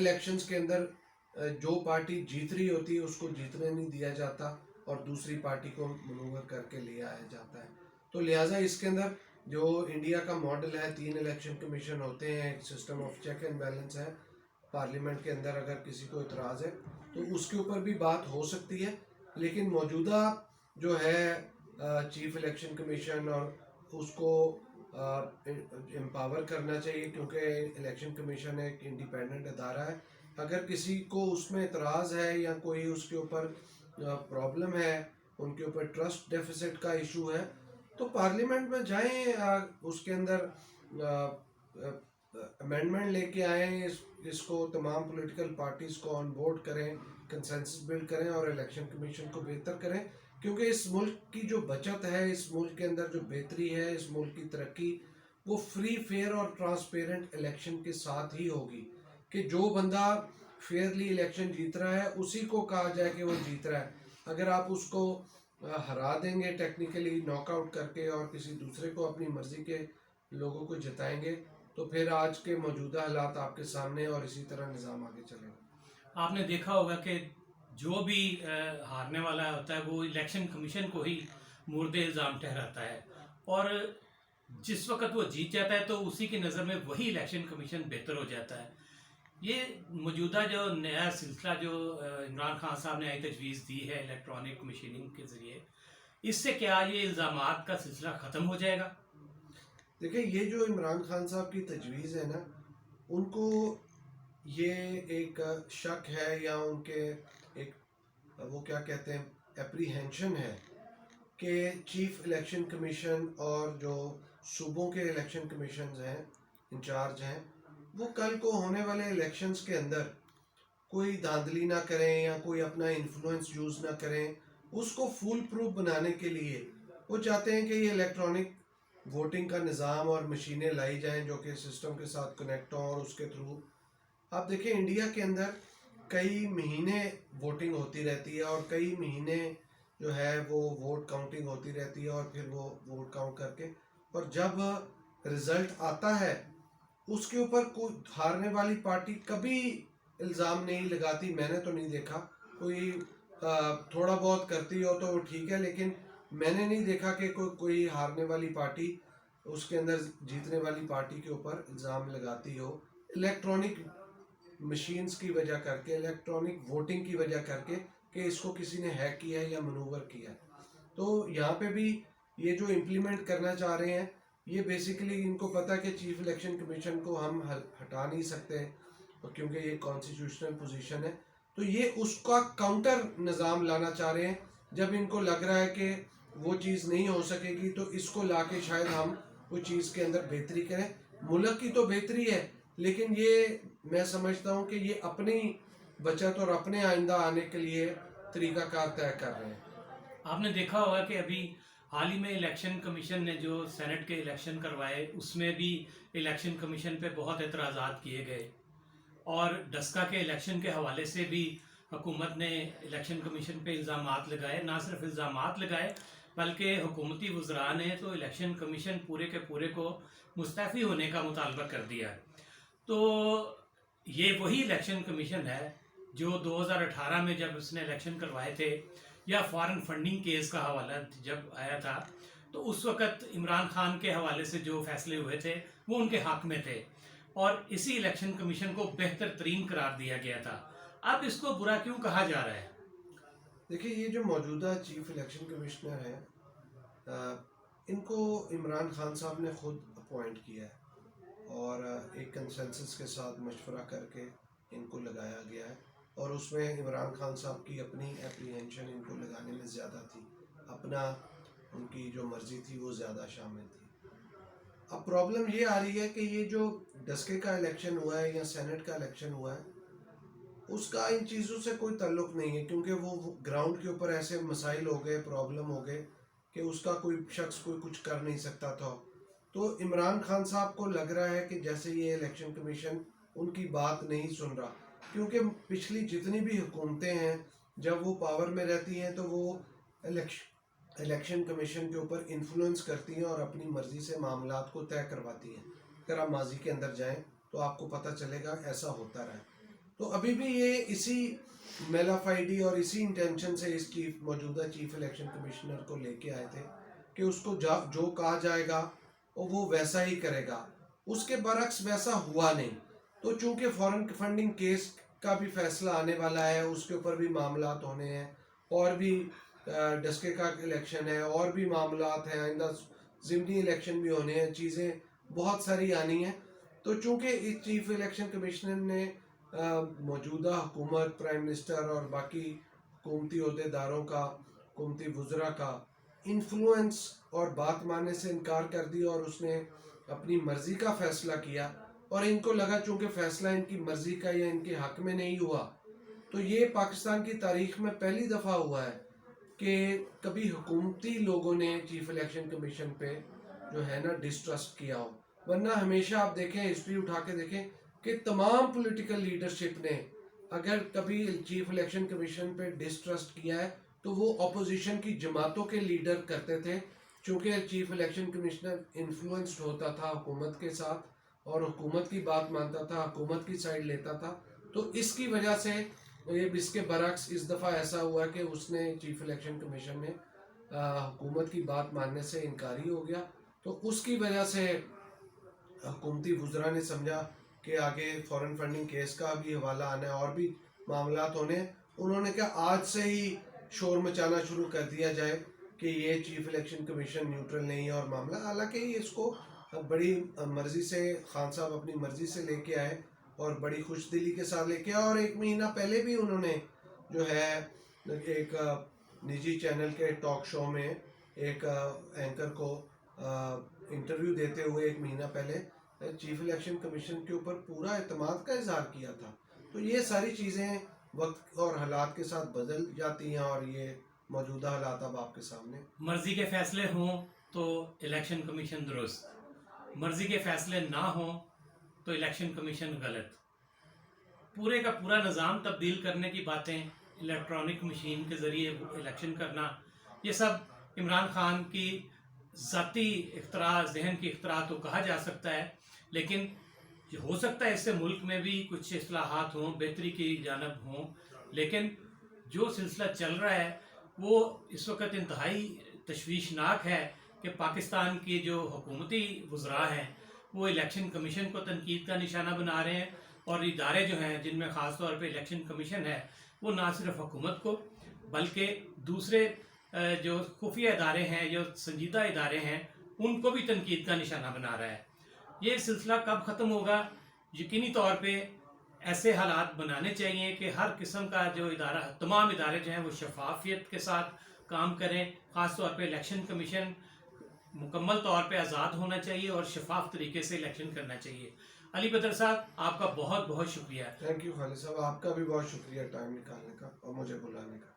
Elections کے اندر جو party جیت رہی ہوتی ہے اس کو جیتنے نہیں دیا جاتا اور دوسری پارٹی کو منور کر کے لے آیا جاتا ہے. تو لہٰذا اس کے اندر جو انڈیا کا ماڈل ہے 3 الیکشن کمیشن ہوتے ہیں, ایک system of check and balance ہے. پارلیمنٹ کے اندر اگر کسی کو اعتراض ہے تو اس کے اوپر بھی بات ہو سکتی ہے, لیکن موجودہ جو ہے چیف الیکشن کمیشن اور اس کو امپاور کرنا چاہیے, کیونکہ الیکشن کمیشن ایک انڈیپینڈنٹ ادارہ ہے. اگر کسی کو اس میں اعتراض ہے یا کوئی اس کے اوپر پرابلم ہے, ان کے اوپر ٹرسٹ ڈیفیسٹ کا ایشو ہے, تو پارلیمنٹ میں جائیں, اس کے اندر امینڈمنٹ لے کے آئیں, اس کو تمام پولیٹیکل پارٹیز کو آن بورڈ کریں, کنسنسس بلڈ کریں اور الیکشن کمیشن کو بہتر کریں. کیونکہ اس ملک کی جو بچت ہے, اس ملک کے اندر جو بہتری ہے, اس ملک کی ترقی, وہ فری فیئر اور ٹرانسپیرنٹ الیکشن کے ساتھ ہی ہوگی. کہ جو بندہ فیئرلی الیکشن جیت رہا ہے اسی کو کہا جائے کہ وہ جیت رہا ہے. اگر آپ اس کو ہرا دیں گے ٹیکنیکلی ناک آؤٹ کر کے اور کسی دوسرے کو اپنی مرضی کے لوگوں کو جتائیں گے, تو پھر آج کے موجودہ حالات آپ کے سامنے اور اسی طرح نظام آگے چلے گا. آپ نے دیکھا ہوگا کہ جو بھی ہارنے والا ہوتا ہے وہ الیکشن کمیشن کو ہی مورد الزام ٹھہراتا ہے, اور جس وقت وہ جیت جاتا ہے تو اسی کی نظر میں وہی الیکشن کمیشن بہتر ہو جاتا ہے. یہ موجودہ جو نیا سلسلہ جو عمران خان صاحب نے آئی تجویز دی ہے الیکٹرانک مشیننگ کے ذریعے, اس سے کیا یہ الزامات کا سلسلہ ختم ہو جائے گا؟ دیکھیں, یہ جو عمران خان صاحب کی تجویز ہے نا, ان کو یہ ایک شک ہے یا ان کے ایک وہ کیا کہتے ہیں اپریہینشن ہے کہ چیف الیکشن کمیشن اور جو صوبوں کے الیکشن کمیشنز ہیں, انچارج ہیں, وہ کل کو ہونے والے الیکشنز کے اندر کوئی دھاندلی نہ کریں یا کوئی اپنا انفلوئنس یوز نہ کریں. اس کو فول پروف بنانے کے لیے وہ چاہتے ہیں کہ یہ الیکٹرانک ووٹنگ کا نظام اور مشینیں لائی جائیں جو کہ سسٹم کے ساتھ کنیکٹ ہوں, اور اس کے تھرو آپ دیکھیں انڈیا کے اندر کئی مہینے ووٹنگ ہوتی رہتی ہے اور کئی مہینے جو ہے وہ ووٹ کاؤنٹنگ ہوتی رہتی ہے, اور پھر وہ ووٹ کاؤنٹ کر کے, اور جب رزلٹ آتا ہے اس کے اوپر کوئی ہارنے والی پارٹی کبھی الزام نہیں لگاتی. میں نے تو نہیں دیکھا, کوئی تھوڑا بہت کرتی ہو تو ٹھیک ہے, لیکن میں نے نہیں دیکھا کہ کوئی ہارنے والی پارٹی اس کے اندر جیتنے والی پارٹی کے اوپر الزام لگاتی ہو الیکٹرانک مشینز کی وجہ کر کے, الیکٹرانک ووٹنگ کی وجہ کر کے, کہ اس کو کسی نے ہیک کیا ہے یا منور کیا ہے. تو یہاں پہ بھی یہ جو امپلیمنٹ کرنا چاہ رہے ہیں, یہ بیسیکلی ان کو پتا کہ چیف الیکشن کمیشن کو ہم ہٹا نہیں سکتے کیونکہ یہ کانسٹیٹیوشنل پوزیشن ہے. تو یہ اس کا کاؤنٹر نظام لانا چاہ رہے ہیں. جب ان کو لگ رہا ہے کہ وہ چیز نہیں ہو سکے گی تو اس کو لا کے شاید ہم کوئی چیز کے اندر بہتری کریں. ملک کی تو بہتری ہے, لیکن یہ میں سمجھتا ہوں کہ یہ اپنی بچت اور اپنے آئندہ آنے کے لیے طریقہ کار طے کر رہے ہیں. آپ نے دیکھا ہوگا کہ ابھی حال ہی میں الیکشن کمیشن نے جو سینٹ کے الیکشن کروائے, اس میں بھی الیکشن کمیشن پہ بہت اعتراضات کیے گئے, اور ڈسکا کے الیکشن کے حوالے سے بھی حکومت نے الیکشن کمیشن پہ الزامات لگائے. نہ صرف الزامات لگائے بلکہ حکومتی وزراء نے تو الیکشن کمیشن پورے کے پورے کو مستعفی ہونے کا مطالبہ کر دیا. تو یہ وہی الیکشن کمیشن ہے جو 2018 میں جب اس نے الیکشن کروائے تھے, یا فارن فنڈنگ کیس کا حوالہ جب آیا تھا, تو اس وقت عمران خان کے حوالے سے جو فیصلے ہوئے تھے وہ ان کے حق میں تھے, اور اسی الیکشن کمیشن کو بہتر ترین قرار دیا گیا تھا. اب اس کو برا کیوں کہا جا رہا ہے؟ دیکھیں, یہ جو موجودہ چیف الیکشن کمشنر ہیں, ان کو عمران خان صاحب نے خود اپوائنٹ کیا ہے اور ایک کنسنسس کے ساتھ مشورہ کر کے ان کو لگایا گیا ہے, اور اس میں عمران خان صاحب کی اپنی اپریہینشن ان کو لگانے میں زیادہ تھی, اپنا ان کی جو مرضی تھی وہ زیادہ شامل تھی. اب پرابلم یہ آ رہی ہے کہ یہ جو ڈسکے کا الیکشن ہوا ہے یا سینٹ کا الیکشن ہوا ہے, اس کا ان چیزوں سے کوئی تعلق نہیں ہے, کیونکہ وہ گراؤنڈ کے اوپر ایسے مسائل ہو گئے, پرابلم ہو گئے کہ اس کا کوئی شخص کوئی کچھ کر نہیں سکتا تھا. تو عمران خان صاحب کو لگ رہا ہے کہ جیسے یہ الیکشن کمیشن ان کی بات نہیں سن رہا, کیونکہ پچھلی جتنی بھی حکومتیں ہیں جب وہ پاور میں رہتی ہیں تو وہ الیکشن کمیشن کے اوپر انفلوئنس کرتی ہیں اور اپنی مرضی سے معاملات کو طے کرواتی ہیں. اگر آپ ماضی کے اندر جائیں تو آپ کو پتہ چلے گا ایسا ہوتا رہا ہے. تو ابھی بھی یہ اسی میلا فائڈی اور اسی انٹینشن سے اس موجودہ چیف الیکشن کمشنر کو لے کے آئے تھے کہ اس کو جو کہا جائے گا وہ ویسا ہی کرے گا. اس کے برعکس ویسا ہوا نہیں. تو چونکہ فورن فنڈنگ کیس کا بھی فیصلہ آنے والا ہے, اس کے اوپر بھی معاملات ہونے ہیں, اور بھی ڈسکے کا الیکشن ہے, اور بھی معاملات ہیں, آئندہ ضمنی الیکشن بھی ہونے ہیں, چیزیں بہت ساری آنی ہیں. تو چونکہ اس چیف الیکشن کمشنر نے موجودہ حکومت, پرائم منسٹر اور باقی حکومتی عہدیداروں کا, حکومتی وزراء کا انفلوئنس اور بات ماننے سے انکار کر دی, اور اس نے اپنی مرضی کا فیصلہ کیا, اور ان کو لگا چونکہ فیصلہ ان کی مرضی کا یا ان کے حق میں نہیں ہوا. تو یہ پاکستان کی تاریخ میں پہلی دفعہ ہوا ہے کہ کبھی حکومتی لوگوں نے چیف الیکشن کمیشن پہ جو ہے نا ڈسٹرسٹ کیا ہو. ورنہ ہمیشہ آپ دیکھیں, ہسٹری اٹھا کے دیکھیں کہ تمام پولیٹیکل لیڈرشپ نے اگر کبھی چیف الیکشن کمیشن پہ ڈسٹرسٹ کیا ہے تو وہ اپوزیشن کی جماعتوں کے لیڈر کرتے تھے, چونکہ چیف الیکشن کمشنر انفلوئنسڈ ہوتا تھا حکومت کے ساتھ اور حکومت کی بات مانتا تھا, حکومت کی سائڈ لیتا تھا. تو اس کی وجہ سے اس کے برعکس اس دفعہ ایسا ہوا کہ اس نے چیف الیکشن کمیشن نے حکومت کی بات ماننے سے انکاری ہو گیا. تو اس کی وجہ سے حکومتی وزراء نے سمجھا کہ آگے فورن فنڈنگ کیس کا بھی حوالہ آنا ہے, اور بھی معاملات ہونے. انہوں نے کہا آج سے ہی شور مچانا شروع کر دیا جائے کہ یہ چیف الیکشن کمیشن نیوٹرل نہیں ہے اور معاملہ, حالانکہ یہ اس کو بڑی مرضی سے خان صاحب اپنی مرضی سے لے کے آئے اور بڑی خوش دلی کے ساتھ لے کے آئے. اور ایک مہینہ پہلے بھی انہوں نے جو ہے ایک نجی چینل کے ٹاک شو میں ایک اینکر کو انٹرویو دیتے ہوئے ایک مہینہ پہلے چیف الیکشن کمیشن کے اوپر پورا اعتماد کا اظہار کیا تھا. تو یہ ساری چیزیں وقت اور حالات کے ساتھ بدل جاتی ہیں, اور یہ موجودہ حالات اب آپ کے سامنے. مرضی کے فیصلے ہوں تو الیکشن کمیشن درست, مرضی کے فیصلے نہ ہوں تو الیکشن کمیشن غلط. پورے کا پورا نظام تبدیل کرنے کی باتیں, الیکٹرانک مشین کے ذریعے الیکشن کرنا, یہ سب عمران خان کی ذاتی اختراع, ذہن کی اختراع تو کہا جا سکتا ہے, لیکن ہو سکتا ہے اس سے ملک میں بھی کچھ اصلاحات ہوں, بہتری کی جانب ہوں. لیکن جو سلسلہ چل رہا ہے وہ اس وقت انتہائی تشویشناک ہے کہ پاکستان کی جو حکومتی وزراء ہیں وہ الیکشن کمیشن کو تنقید کا نشانہ بنا رہے ہیں, اور ادارے جو ہیں جن میں خاص طور پہ الیکشن کمیشن ہے وہ نہ صرف حکومت کو بلکہ دوسرے جو خفیہ ادارے ہیں, جو سنجیدہ ادارے ہیں, ان کو بھی تنقید کا نشانہ بنا رہا ہے. یہ سلسلہ کب ختم ہوگا؟ یقینی طور پہ ایسے حالات بنانے چاہیے کہ ہر قسم کا جو ادارہ, تمام ادارے جو ہیں وہ شفافیت کے ساتھ کام کریں. خاص طور پہ الیکشن کمیشن مکمل طور پہ آزاد ہونا چاہیے اور شفاف طریقے سے الیکشن کرنا چاہیے. علی بدر صاحب, آپ کا بہت بہت شکریہ. تھینک یو خالد صاحب, آپ کا بھی بہت شکریہ ٹائم نکالنے کا اور مجھے بلانے کا.